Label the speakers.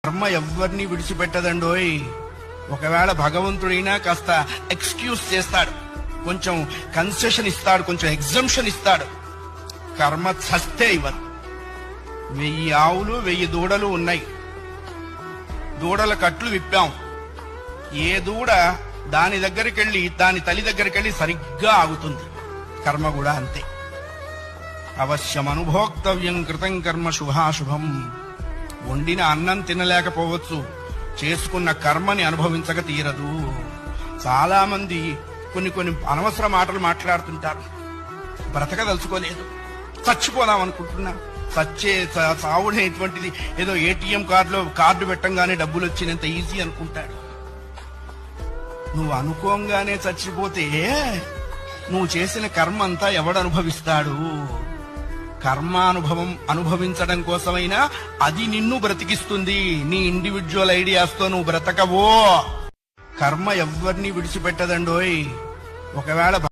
Speaker 1: కర్మ ఎవరిని విడిచిపెట్టదండోయ్. ఒకవేళ భగవంతుడైనా కాస్త ఎక్స్క్యూజ్ చేస్తాడు, కొంచెం కన్సెషన్ ఇస్తాడు, కొంచెం ఎగ్జంప్షన్ ఇస్తాడు. కర్మ చస్తే ఇవ్వదు. 1000 ఆవులు 1000 దూడలు ఉన్నాయి. దూడల కట్లు విప్పాం. ఏ దూడ దాని దగ్గరికి వెళ్ళి దాని తల్లి దగ్గరికి వెళ్ళి సరిగ్గా ఆగుతుంది. కర్మ కూడా అంతే. అవశ్యం అనుభోక్తవ్యం కృతం కర్మ శుభాశుభం. వండిన అన్నం తినలేకపోవచ్చు, చేసుకున్న కర్మని అనుభవించక తీరదు. చాలా మంది కొన్ని అనవసర మాటలు మాట్లాడుతుంటారు. బ్రతకదలుచుకోలేదు, చచ్చిపోదాం అనుకుంటున్నా. చావుడేటువంటిది ఏదో ఏటీఎం కార్డు పెట్టంగానే డబ్బులు వచ్చినంత ఈజీ అనుకుంటాడు. నువ్వు అనుకోంగానే చచ్చిపోతే నువ్వు చేసిన కర్మ అంతా ఎవడు అనుభవిస్తాడు? కర్మానుభవం అనుభవించడం కోసమైనా అది నిన్ను బ్రతికిస్తుంది. నీ ఇండివిడ్యువల్ ఐడియాస్తో నువ్వు బ్రతకవో. కర్మ ఎవరిని విడిచిపెట్టదండోయ్. ఒకవేళ